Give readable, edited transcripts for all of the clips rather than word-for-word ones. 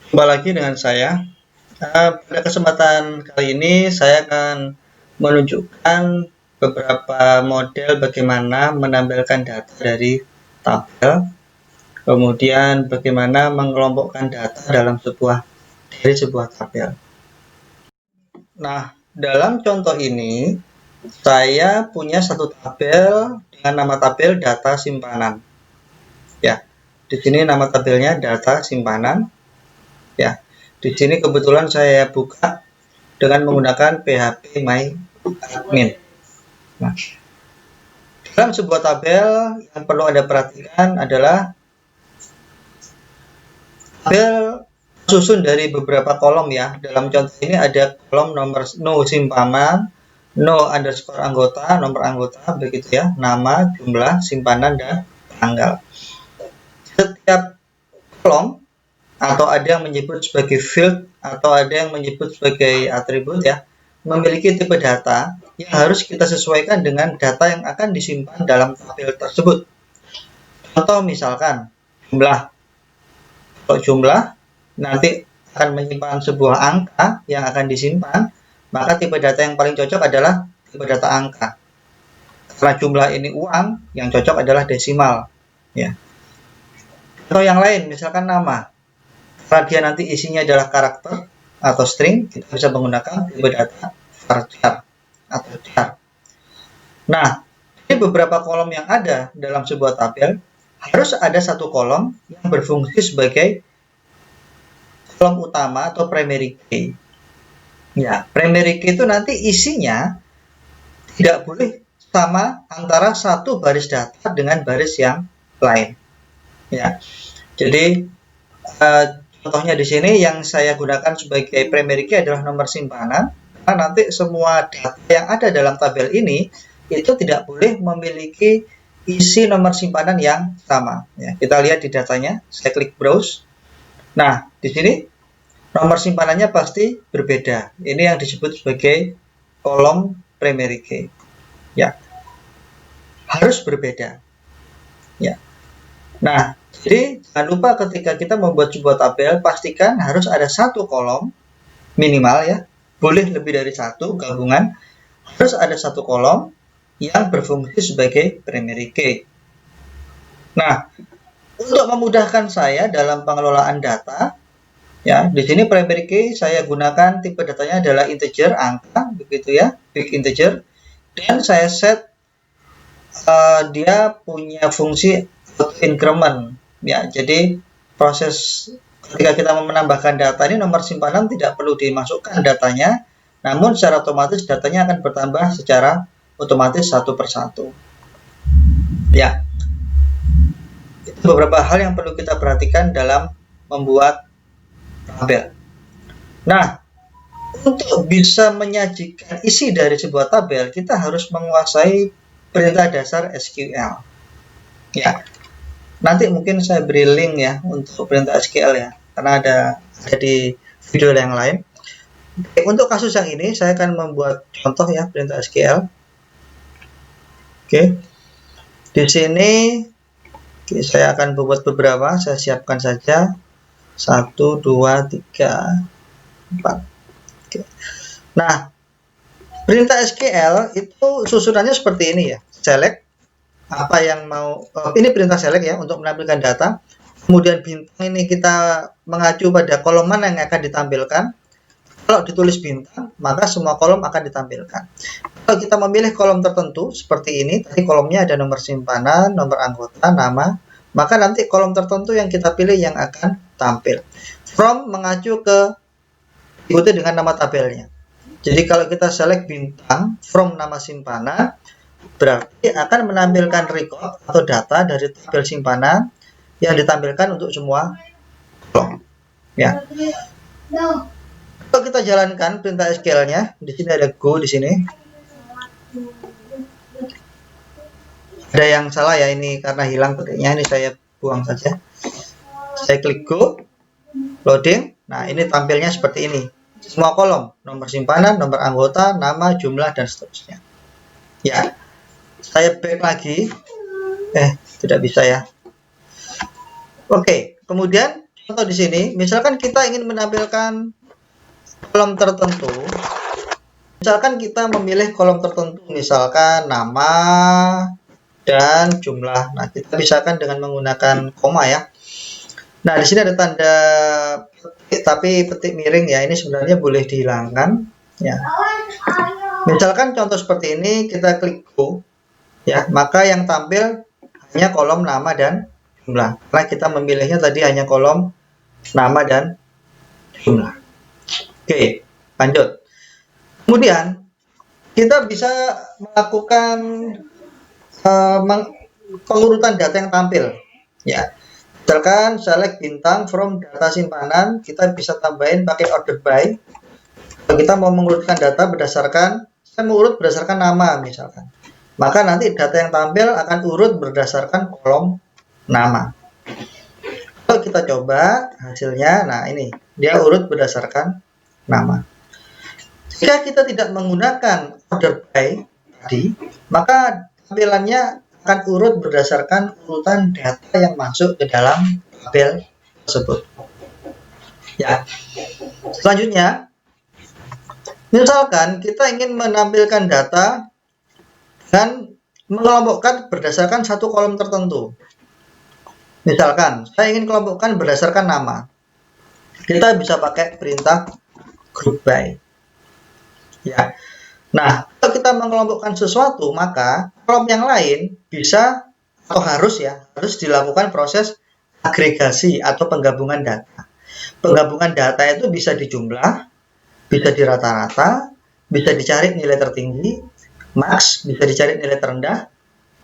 Jumpa lagi dengan saya. Pada kesempatan kali ini saya akan menunjukkan beberapa model bagaimana menampilkan data dari tabel, kemudian bagaimana mengelompokkan data dalam sebuah tabel. Nah, dalam contoh ini saya punya satu tabel dengan nama tabel data simpanan. Ya, di sini nama tabelnya data simpanan. Ya, di sini kebetulan saya buka dengan menggunakan PHP MyAdmin. Nah, dalam sebuah tabel yang perlu Anda perhatikan adalah tabel susun dari beberapa kolom ya. Dalam contoh ini ada kolom nomor no simpanan, no underscore anggota, nomor anggota, begitu ya, nama, jumlah, simpanan, dan tanggal. Setiap kolom atau ada yang menyebut sebagai field atau ada yang menyebut sebagai atribut ya, memiliki tipe data yang harus kita sesuaikan dengan data yang akan disimpan dalam tabel tersebut. Contoh misalkan jumlah. Kalau jumlah nanti akan menyimpan sebuah angka yang akan disimpan, maka tipe data yang paling cocok adalah tipe data angka. Karena jumlah ini uang, yang cocok adalah desimal. Ya. Atau yang lain, misalkan nama. Karena dia nanti isinya adalah karakter atau string, kita bisa menggunakan tipe data varchar atau char. Nah, ini beberapa kolom yang ada dalam sebuah tabel, harus ada satu kolom yang berfungsi sebagai kolom utama atau primary key. Ya, primary key itu nanti isinya tidak boleh sama antara satu baris data dengan baris yang lain. Ya, jadi contohnya di sini yang saya gunakan sebagai primary key adalah nomor simpanan. Karena nanti semua data yang ada dalam tabel ini itu tidak boleh memiliki isi nomor simpanan yang sama. Ya, kita lihat di datanya. Saya klik browse. Nah, di sini nomor simpanannya pasti berbeda. Ini yang disebut sebagai kolom primary key. Ya, harus berbeda. Ya. Nah, jadi jangan lupa ketika kita membuat sebuah tabel, pastikan harus ada satu kolom minimal ya, boleh lebih dari satu gabungan, harus ada satu kolom yang berfungsi sebagai primary key. Nah, untuk memudahkan saya dalam pengelolaan data, ya di sini primary key saya gunakan tipe datanya adalah integer, angka, begitu ya, big integer, dan saya set dia punya fungsi increment. Ya, jadi proses ketika kita menambahkan data ini nomor simpanan tidak perlu dimasukkan datanya, namun secara otomatis datanya akan bertambah secara otomatis satu persatu. Ya, itu beberapa hal yang perlu kita perhatikan dalam membuat tabel. Nah, untuk bisa menyajikan isi dari sebuah tabel, kita harus menguasai perintah dasar SQL. Ya, nanti mungkin saya beri link ya untuk perintah SQL ya, karena ada di video yang lain. Oke, untuk kasus yang ini saya akan membuat contoh ya perintah SQL. Oke, di sini saya akan membuat beberapa. Saya siapkan saja 1, 2, 3, 4. Oke. Nah, perintah SQL itu susunannya seperti ini ya. Select apa yang mau, ini perintah select ya untuk menampilkan data. Kemudian bintang ini kita mengacu pada kolom mana yang akan ditampilkan. Kalau ditulis bintang, maka semua kolom akan ditampilkan. Kalau kita memilih kolom tertentu seperti ini, tadi kolomnya ada nomor simpanan, nomor anggota, nama, maka nanti kolom tertentu yang kita pilih yang akan tampil. From mengacu ke ikuti dengan nama tabelnya. Jadi kalau kita select bintang from nama simpanan, berarti akan menampilkan record atau data dari tabel simpanan yang ditampilkan untuk semua kolom. Ya. Kalau kita jalankan perintah SQL-nya, di sini ada go di sini. Ada yang salah ya ini karena hilang ketiknya, ini saya buang saja. Saya klik go, loading. Nah, ini tampilnya seperti ini. Semua kolom, nomor simpanan, nomor anggota, nama, jumlah, dan seterusnya. Ya, saya back lagi. Tidak bisa ya. Oke, kemudian contoh di sini, misalkan kita ingin menampilkan kolom tertentu, misalkan kita memilih kolom tertentu, misalkan nama dan jumlah. Nah, kita pisahkan dengan menggunakan koma ya. Nah, di sini ada tanda petik, tapi petik miring ya. Ini sebenarnya boleh dihilangkan ya. Misalkan contoh seperti ini, kita klik go ya, maka yang tampil hanya kolom nama dan jumlah. Karena kita memilihnya tadi hanya kolom nama dan jumlah. Oke, lanjut. Kemudian kita bisa melakukan pengurutan data yang tampil ya. Misalkan select bintang from data simpanan, kita bisa tambahin pakai order by. Kalau kita mau mengurutkan data berdasarkan, saya mengurut berdasarkan nama misalkan, maka nanti data yang tampil akan urut berdasarkan kolom nama. Kalau kita coba hasilnya, nah ini dia urut berdasarkan nama. Jika kita tidak menggunakan order by tadi, maka tampilannya akan urut berdasarkan urutan data yang masuk ke dalam tabel tersebut. Ya. Selanjutnya, misalkan kita ingin menampilkan data dan mengelompokkan berdasarkan satu kolom tertentu. Misalkan, saya ingin kelompokkan berdasarkan nama. Kita bisa pakai perintah group by. Ya. Nah, kalau kita mengelompokkan sesuatu, maka kolom yang lain bisa atau harus dilakukan proses agregasi atau penggabungan data. Penggabungan data itu bisa dijumlah, bisa dirata-rata, bisa dicari nilai tertinggi, max, bisa dicari nilai terendah,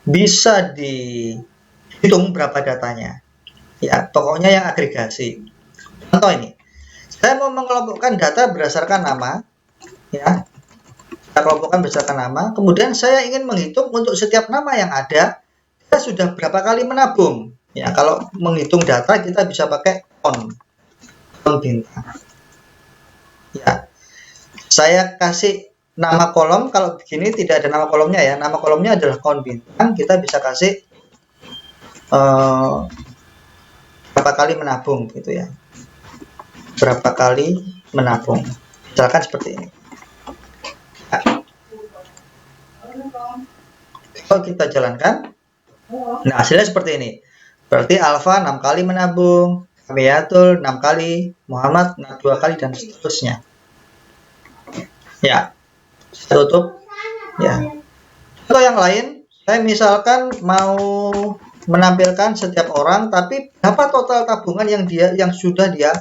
bisa dihitung berapa datanya. Ya, pokoknya yang agregasi. Contoh ini, saya mau mengelompokkan data berdasarkan nama, ya. Kita kelompokkan berdasarkan nama, kemudian saya ingin menghitung untuk setiap nama yang ada, kita sudah berapa kali menabung. Ya, kalau menghitung data kita bisa pakai count bintang. Ya, saya kasih nama kolom, kalau begini tidak ada nama kolomnya ya, nama kolomnya adalah count bintang, kita bisa kasih berapa kali menabung gitu ya, berapa kali menabung, misalkan seperti ini. Kalau kita jalankan, nah hasilnya seperti ini. Berarti Alfa 6 kali menabung, Kamiatul 6 kali, Muhammad 2 kali, dan seterusnya. Ya, saya tutup. Ya. Contoh yang lain, saya misalkan mau menampilkan setiap orang, tapi berapa total tabungan yang sudah dia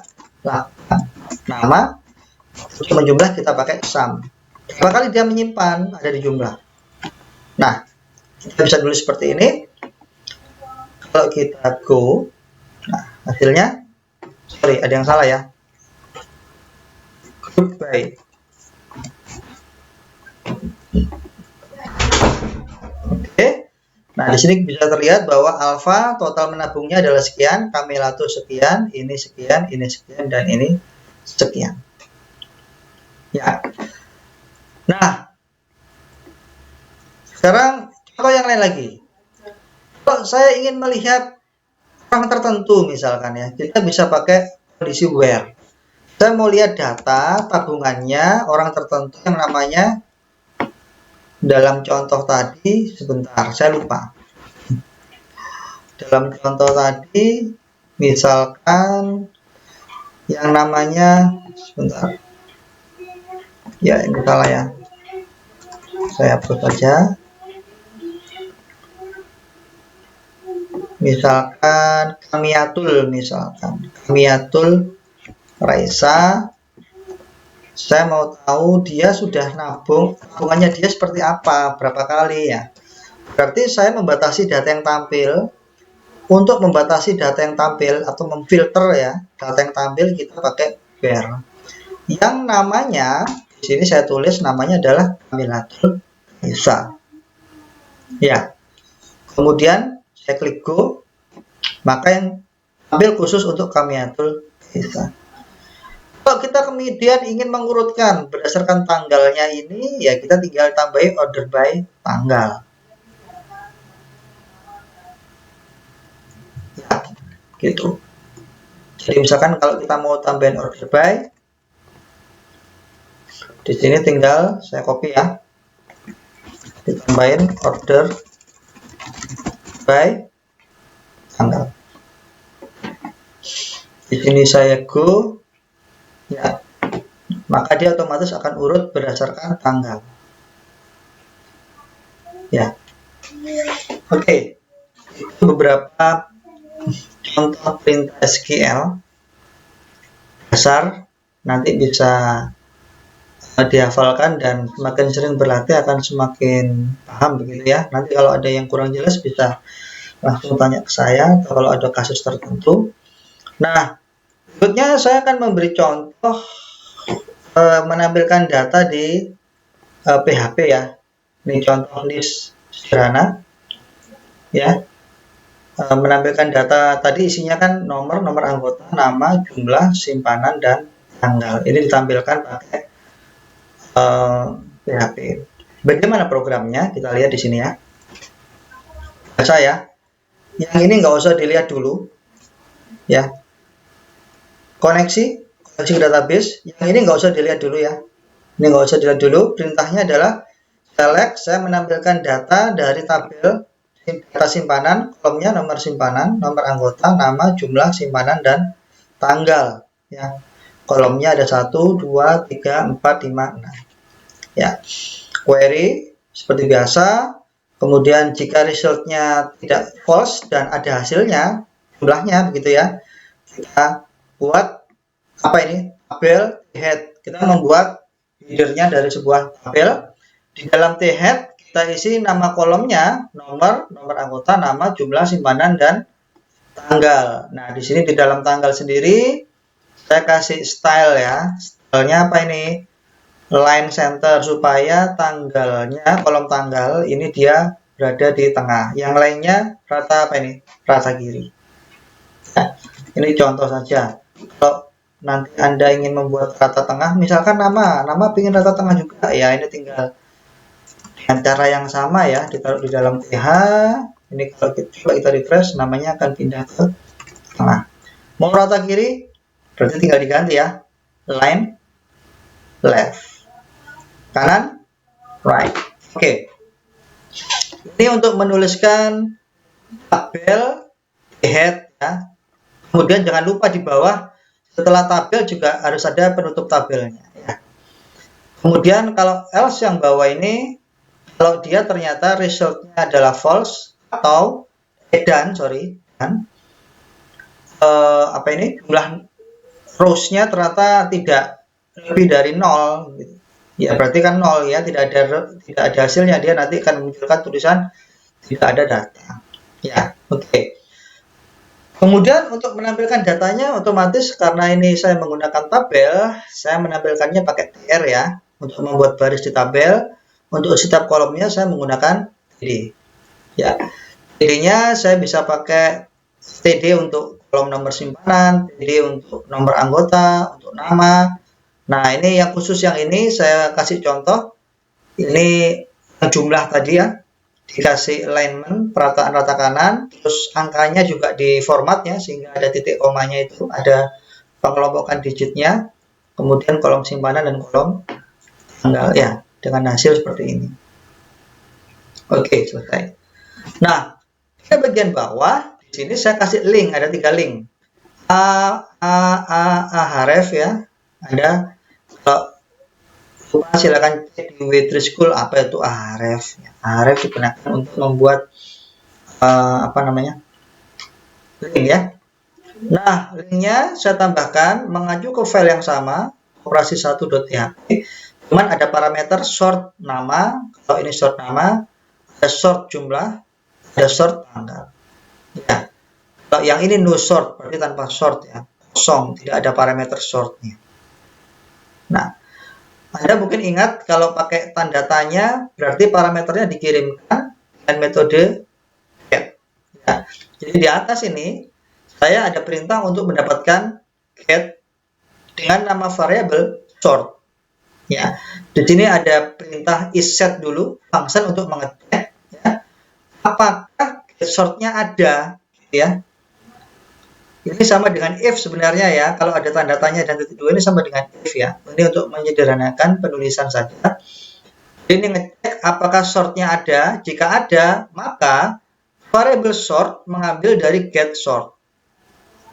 lakukan. Nama, menjumlah kita pakai sum. Berapa kali dia menyimpan ada di jumlah. Nah, kita bisa tulis seperti ini. Kalau kita go, nah hasilnya, sorry ada yang salah ya, group by. Oke, nah di sini bisa terlihat bahwa alfa total menabungnya adalah sekian, Kamilatu sekian, ini sekian, ini sekian, dan ini sekian. Ya. Nah, sekarang contoh yang lain lagi. Kalau saya ingin melihat orang tertentu misalkan ya, kita bisa pakai kondisi where. Saya mau lihat data tabungannya orang tertentu yang namanya, dalam contoh tadi, sebentar saya lupa. Dalam contoh tadi misalkan yang namanya, sebentar. Ya ini salah ya. Saya hapus saja. Misalkan Kamiatul, Raisa, saya mau tahu dia sudah nabung, tabungannya dia seperti apa, berapa kali ya. Berarti saya membatasi data yang tampil. Untuk membatasi data yang tampil atau memfilter ya data yang tampil, kita pakai where. Yang namanya di sini saya tulis namanya adalah Kamilatul Raisa. Ya. Kemudian saya klik go, maka yang tampil khusus untuk Kamilatul Raisa. Kalau kita kemudian ingin mengurutkan berdasarkan tanggalnya ini, ya kita tinggal tambahin order by tanggal. Ya, gitu. Jadi misalkan kalau kita mau tambahin order by, di sini tinggal saya copy ya, ditambahin order by tanggal. Di sini saya go, ya, maka dia otomatis akan urut berdasarkan tanggal. Ya, oke. Itu beberapa contoh perintah SQL dasar, nanti bisa dihafalkan dan semakin sering berlatih akan semakin paham begitu ya. Nanti kalau ada yang kurang jelas bisa langsung tanya ke saya atau kalau ada kasus tertentu. Nah, berikutnya saya akan memberi contoh menampilkan data di PHP ya. Ini contoh list sederhana ya. Menampilkan data tadi isinya kan nomor anggota, nama, jumlah, simpanan, dan tanggal. Ini ditampilkan pakai PHP. Bagaimana programnya? Kita lihat di sini ya. Biasa ya. Yang ini nggak usah dilihat dulu ya. Koneksi ke database. Yang ini nggak usah dilihat dulu ya. Ini nggak usah dilihat dulu. Perintahnya adalah select. Saya menampilkan data dari tabel data simpanan, kolomnya nomor simpanan, nomor anggota, nama, jumlah, simpanan, dan tanggal ya. Kolomnya ada 1, 2, 3, 4, 5, 6 ya. Query seperti biasa. Kemudian jika resultnya tidak false dan ada hasilnya, jumlahnya begitu ya, kita buat apa ini? Tabel head. Kita membuat headernya dari sebuah tabel. Di dalam T-head kita isi nama kolomnya, nomor anggota, nama, jumlah, simpanan, dan tanggal. Nah, di sini di dalam tanggal sendiri saya kasih style ya. Stylenya apa ini? Line center, supaya tanggalnya, kolom tanggal ini dia berada di tengah. Yang lainnya rata apa ini? Rata kiri. Nah, ini contoh saja. Kalau nanti Anda ingin membuat rata tengah, misalkan nama ingin rata tengah juga ya, ini tinggal dengan cara yang sama ya, ditaruh di dalam TH. Ini kalau kita refresh, namanya akan pindah ke tengah. Mau rata kiri, berarti tinggal diganti ya, line left, kanan right. Oke. Ini untuk menuliskan tabel head ya. Kemudian jangan lupa di bawah setelah tabel juga harus ada penutup tabelnya ya. Kemudian kalau else yang bawah ini, kalau dia ternyata resultnya adalah false atau apa ini, jumlah rows-nya ternyata tidak lebih dari 0 gitu. Ya berarti kan 0 ya, tidak ada hasilnya, dia nanti akan memunculkan tulisan tidak ada data. Ya, oke. Kemudian untuk menampilkan datanya otomatis karena ini saya menggunakan tabel, saya menampilkannya pakai TR ya. Untuk membuat baris di tabel, untuk setiap kolomnya saya menggunakan TD. Ya, TD-nya saya bisa pakai TD untuk kolom nomor simpanan, TD untuk nomor anggota, untuk nama. Nah, ini yang khusus yang ini saya kasih contoh. Ini jumlah tadi ya, dikasih alignment, perataan rata kanan, terus angkanya juga di formatnya sehingga ada titik komanya, itu ada pengelompokan digitnya, kemudian kolom simpanan dan kolom tanggal ya, dengan hasil seperti ini. Oke, selesai. Nah, di bagian bawah di sini saya kasih link, ada 3 link. Href ya, ada. Kalau silakan cek di W3 School apa itu Ahref. Ahref digunakan untuk membuat link ya. Nah, linknya saya tambahkan mengacu ke file yang sama, operasi1.php. Cuman ada parameter sort nama. Kalau ini sort nama, ada sort jumlah, ada sort tanggal. Ya. Kalau yang ini no sort, berarti tanpa sort ya, kosong, tidak ada parameter sortnya. Nah, Anda mungkin ingat kalau pakai tanda tanya, berarti parameternya dikirimkan dengan metode get. Ya. Jadi di atas ini saya ada perintah untuk mendapatkan get dengan nama variabel sort. Ya, di sini ada perintah isSet dulu, function untuk mengecek ya, apakah get sortnya ada, ya. Ini sama dengan if sebenarnya ya. Kalau ada tanda tanya dan titik dua ini sama dengan if ya. Ini untuk menyederhanakan penulisan saja. Ini ngecek apakah sortnya ada. Jika ada, maka variable sort mengambil dari get sort.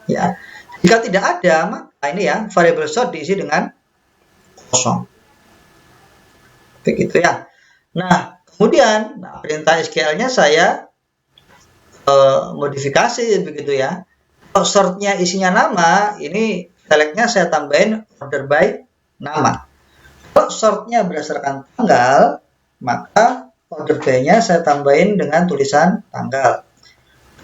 Ya. Jika tidak ada, maka ini ya variable sort diisi dengan kosong. Begitu ya. Nah, kemudian perintah SQL-nya saya modifikasi begitu ya. Kalau sortnya isinya nama, ini selectnya saya tambahin order by nama. Kalau sortnya berdasarkan tanggal, maka order by-nya saya tambahin dengan tulisan tanggal.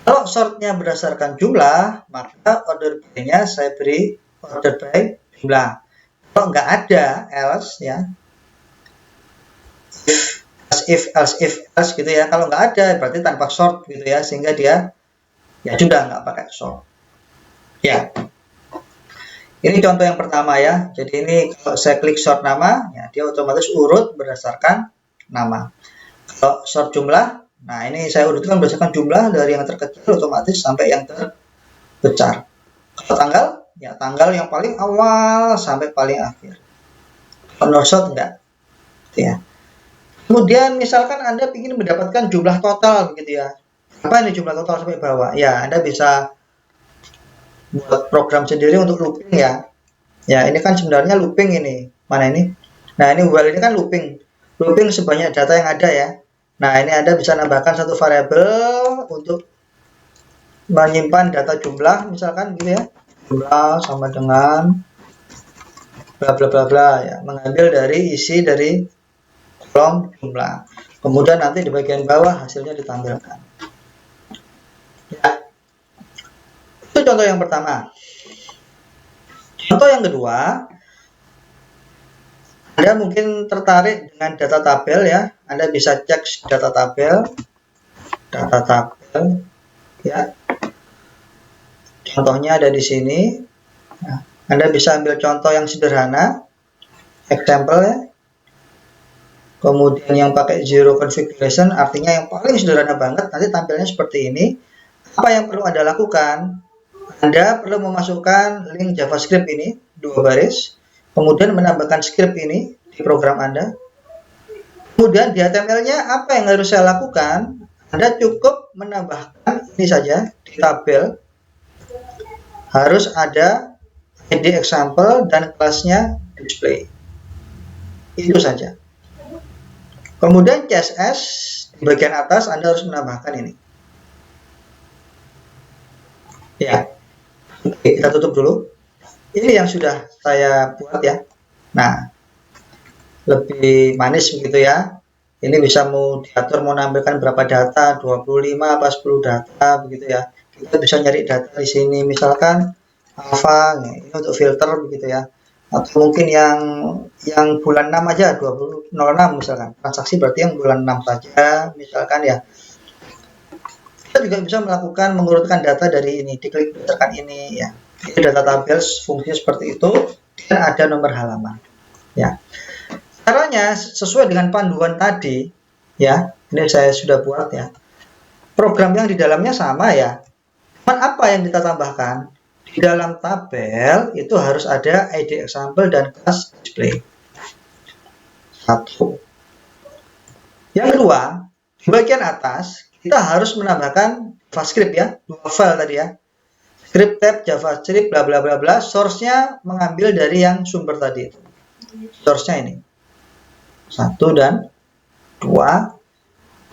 Kalau sortnya berdasarkan jumlah, maka order by-nya saya beri order by jumlah. Kalau nggak ada else ya, else gitu ya. Kalau nggak ada berarti tanpa sort gitu ya, sehingga dia ya sudah nggak pakai sort. Ya, ini contoh yang pertama ya. Jadi ini kalau saya klik sort nama, ya dia otomatis urut berdasarkan nama. Kalau sort jumlah, nah ini saya urutkan berdasarkan jumlah dari yang terkecil otomatis sampai yang terbesar. Kalau tanggal, ya tanggal yang paling awal sampai paling akhir. Kalau no sort enggak, ya. Kemudian misalkan Anda ingin mendapatkan jumlah total begitu ya. Apa ini jumlah total sampai bawah? Ya, Anda bisa buat program sendiri untuk looping ya. Ya, ini kan sebenarnya looping ini. Mana ini? Nah, ini while ini kan looping. Looping sebanyak data yang ada ya. Nah, ini Anda bisa nambahkan satu variabel untuk menyimpan data jumlah misalkan gitu ya. Jumlah sama dengan bla bla bla bla ya, mengambil dari isi dari kolom jumlah. Kemudian nanti di bagian bawah hasilnya ditampilkan. Ya. Itu contoh yang pertama. Contoh yang kedua, Anda mungkin tertarik dengan data tabel ya. Anda bisa cek data tabel ya. Contohnya ada di sini. Nah, Anda bisa ambil contoh yang sederhana, example ya. Kemudian yang pakai zero configuration, artinya yang paling sederhana banget, nanti tampilnya seperti ini. Apa yang perlu Anda lakukan? Anda perlu memasukkan link JavaScript ini, 2 baris, kemudian menambahkan script ini di program Anda. Kemudian di HTML-nya apa yang harus saya lakukan? Anda cukup menambahkan ini saja di tabel. Harus ada ID example dan kelasnya display. Itu saja. Kemudian CSS di bagian atas Anda harus menambahkan ini. Ya. Oke, kita tutup dulu. Ini yang sudah saya buat ya. Nah, lebih manis begitu ya. Ini bisa mau diatur mau nampilkan berapa data, 25 apa 10 data begitu ya. Kita bisa nyari data di sini misalkan alpha, ini untuk filter begitu ya. Atau mungkin yang bulan 6 aja 2006 misalkan. Transaksi berarti yang bulan 6 saja misalkan ya. Kita juga bisa melakukan mengurutkan data dari ini, diklik berdasarkan ini ya. Ini data tabel fungsinya seperti itu, dan ada nomor halaman. Ya. Caranya sesuai dengan panduan tadi, ya. Ini saya sudah buat ya. Program yang di dalamnya sama ya. Cuman apa yang kita tambahkan? Di dalam tabel itu harus ada ID example dan class display. Satu. Yang kedua, di bagian atas kita harus menambahkan JavaScript ya, 2 file tadi ya. Script tab JavaScript bla bla bla bla, source-nya mengambil dari yang sumber tadi. Source-nya ini. 1 dan 2.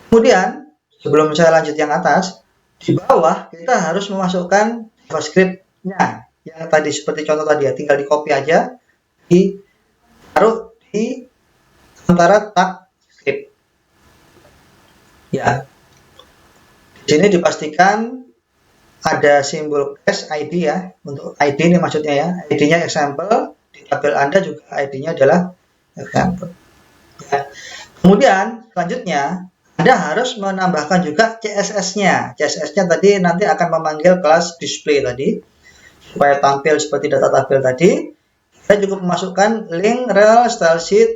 Kemudian, sebelum saya lanjut yang atas, di bawah kita harus memasukkan JavaScript-nya. Yang tadi seperti contoh tadi ya, tinggal di copy aja, ditaruh di antara tag script. Ya. Di sini dipastikan ada simbol class ID ya. Untuk ID ini maksudnya ya. ID-nya example. Di tabel Anda juga ID-nya adalah example. Ya. Kemudian selanjutnya Anda harus menambahkan juga CSS-nya. CSS-nya tadi nanti akan memanggil kelas display tadi. Supaya tampil seperti data tabel tadi. Saya cukup memasukkan link rel style sheet.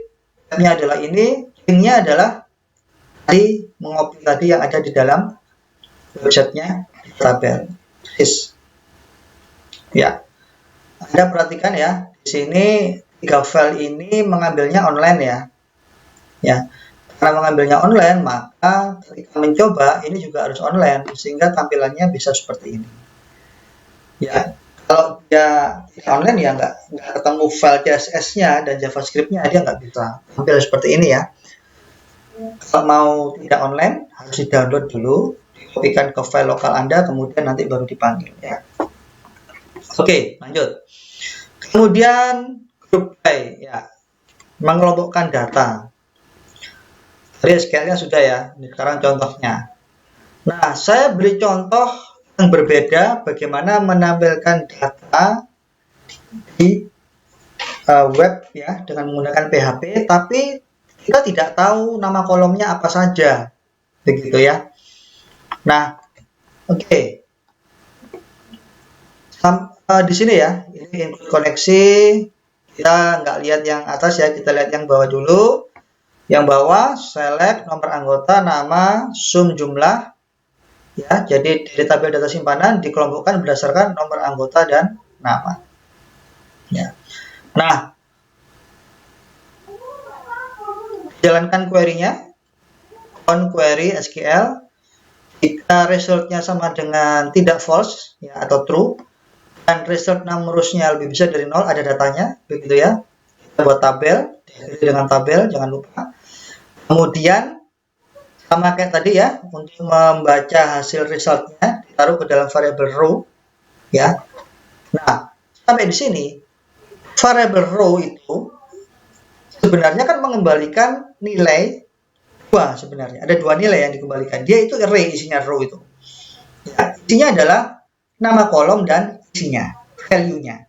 Tab-nya adalah ini. Link-nya adalah tadi mengopi tadi yang ada di dalam websitenya tabel. Ya, Anda perhatikan ya, di sini 3 file ini mengambilnya online ya. Ya, karena mengambilnya online, maka ketika mencoba ini juga harus online sehingga tampilannya bisa seperti ini. Ya, kalau dia online ya nggak ketemu file CSS-nya dan JavaScript-nya, dia nggak bisa tampil seperti ini ya. Kalau mau tidak online harus di-download dulu, dikopikan ke file lokal Anda, kemudian nanti baru dipanggil ya. Oke, lanjut. Kemudian group by ya, mengelompokkan data. Tadi SQL-nya sudah ya, ini sekarang contohnya. Nah, saya beri contoh yang berbeda bagaimana menampilkan data di web ya dengan menggunakan PHP, tapi kita tidak tahu nama kolomnya apa saja, begitu ya. Nah, oke. Di sini ya, ini include koneksi. Kita nggak lihat yang atas ya, kita lihat yang bawah dulu. Yang bawah select nomor anggota, nama, sum jumlah. Ya, jadi dari tabel data simpanan dikelompokkan berdasarkan nomor anggota dan nama. Ya. Nah, jalankan query-nya, on query SQL. Jika resultnya sama dengan tidak false ya atau true, dan result numerusnya lebih besar dari 0, ada datanya, begitu ya. Kita buat tabel, dengan tabel, jangan lupa. Kemudian sama kayak tadi ya, untuk membaca hasil resultnya ditaruh ke dalam variable row ya. Nah, sampai di sini variable row itu sebenarnya kan mengembalikan nilai dua, sebenarnya ada dua nilai yang dikembalikan. Dia itu array, isinya row itu ya, isinya adalah nama kolom dan isinya, value-nya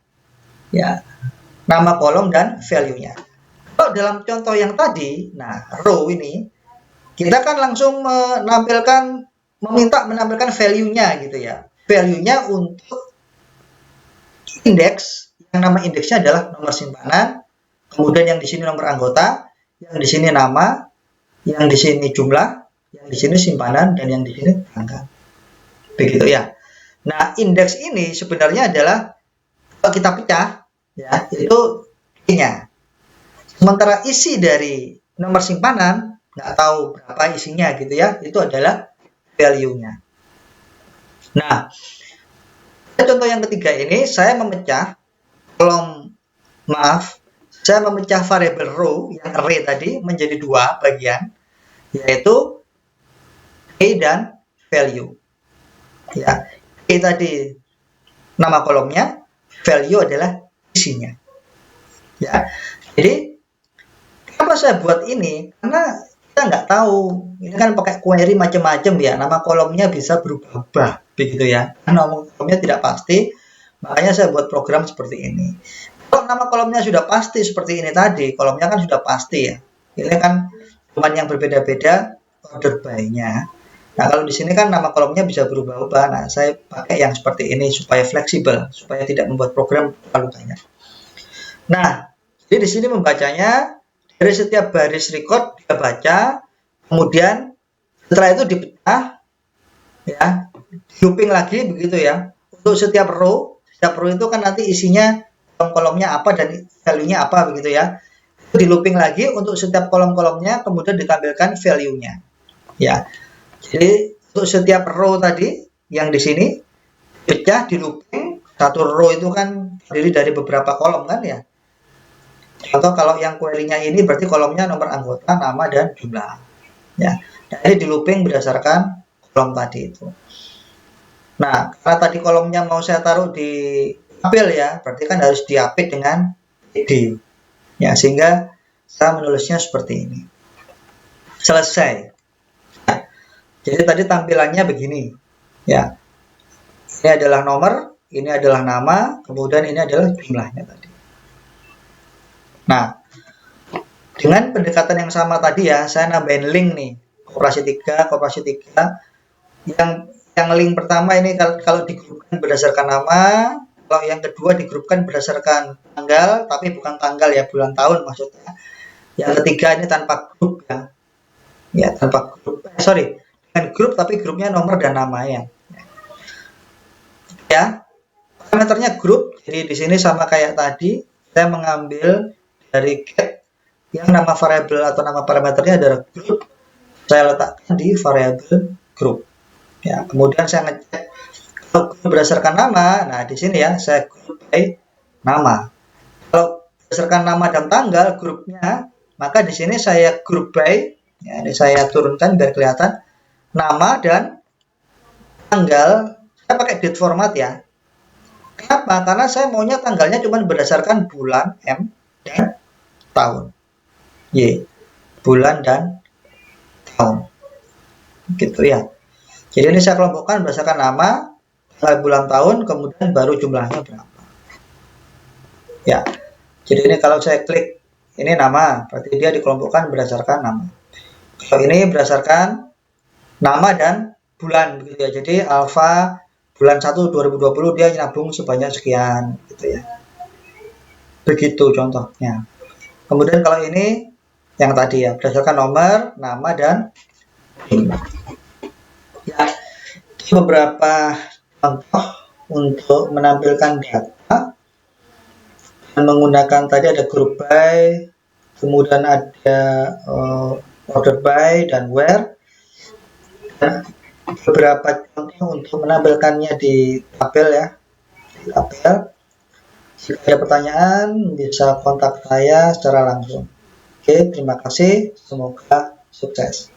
ya, nama kolom dan value-nya. Kalau dalam contoh yang tadi, nah row ini kita kan langsung meminta menampilkan value-nya gitu ya. Value-nya untuk indeks, yang nama indeksnya adalah nomor simpanan, kemudian yang di sini nomor anggota, yang di sini nama, yang di sini jumlah, yang di sini simpanan, dan yang di sini angka. Begitu ya. Nah, indeks ini sebenarnya adalah kalau kita pecah ya, itu I-nya. Sementara isi dari nomor simpanan nggak tahu berapa isinya gitu ya, itu adalah value-nya. Nah, contoh yang ketiga ini saya memecah kolom, saya memecah variable row yang array tadi menjadi dua bagian, yaitu A dan value. Ya, A tadi nama kolomnya, value adalah isinya. Ya, jadi kenapa saya buat ini? Karena kita nggak tahu. Ini kan pakai query macam-macam ya. Nama kolomnya bisa berubah-ubah, begitu ya. Nama kolomnya tidak pasti, makanya saya buat program seperti ini. Kalau nama kolomnya sudah pasti seperti ini tadi, kolomnya kan sudah pasti ya. Ini kan cuma yang berbeda-beda order by-nya. Nah, kalau di sini kan nama kolomnya bisa berubah-ubah. Nah, saya pakai yang seperti ini supaya fleksibel, supaya tidak membuat program terlalu banyak. Nah, jadi di sini membacanya dari setiap baris record dia baca, kemudian setelah itu dipecah, ya, looping lagi begitu ya. Untuk setiap row itu kan nanti isinya kolom-kolomnya apa dan value-nya apa begitu ya. Di looping lagi untuk setiap kolom-kolomnya, kemudian ditampilkan value-nya. Ya, jadi untuk setiap row tadi yang di sini pecah di looping, satu row itu kan terdiri dari beberapa kolom kan ya. Atau kalau yang query-nya ini berarti kolomnya nomor anggota, nama, dan jumlah. Ya, nah, ini di looping berdasarkan kolom tadi itu. Nah, karena tadi kolomnya mau saya taruh di tabel ya, berarti kan harus diapit dengan id. Ya, sehingga saya menulisnya seperti ini. Selesai. Nah, jadi tadi tampilannya begini. Ya, ini adalah nomor, ini adalah nama, kemudian ini adalah jumlahnya tadi. Nah, dengan pendekatan yang sama tadi ya, saya nambahin link nih. Koperasi 3. Yang link pertama ini kalau digrupkan berdasarkan nama, kalau yang kedua digrupkan berdasarkan tanggal, tapi bukan tanggal ya, bulan tahun maksudnya. Yang ketiga ini tanpa grup ya. Ya, tanpa grup. Dengan grup tapi grupnya nomor dan nama ya. Ya. Parameternya grup, jadi di sini sama kayak tadi, saya mengambil dari get yang nama variabel atau nama parameternya adalah grup, saya letakkan di variabel grup. Ya, kemudian saya ngecek kalau berdasarkan nama. Nah, di sini ya saya grup by nama. Kalau berdasarkan nama dan tanggal grupnya, maka di sini saya grup by, ya, ini saya turunkan biar kelihatan nama dan tanggal. Saya pakai date format ya. Kenapa? Karena saya maunya tanggalnya cuma berdasarkan bulan M dan tahun. Y. Bulan dan tahun. Gitu ya. Jadi ini saya kelompokkan berdasarkan nama, bulan, tahun, kemudian baru jumlahnya berapa. Ya. Jadi ini kalau saya klik ini nama, berarti dia dikelompokkan berdasarkan nama. Kalau ini berdasarkan nama dan bulan begitu ya. Jadi alfa bulan 1 2020 dia nabung sebanyak sekian gitu ya. Begitu contohnya. Kemudian kalau ini yang tadi ya, berdasarkan nomor, nama dan ya, beberapa contoh untuk menampilkan data dan menggunakan tadi ada group by, kemudian ada order by dan where. Dan beberapa contoh untuk menampilkannya di tabel ya, di tabel. Jika ada pertanyaan bisa kontak saya secara langsung. Oke, terima kasih, semoga sukses.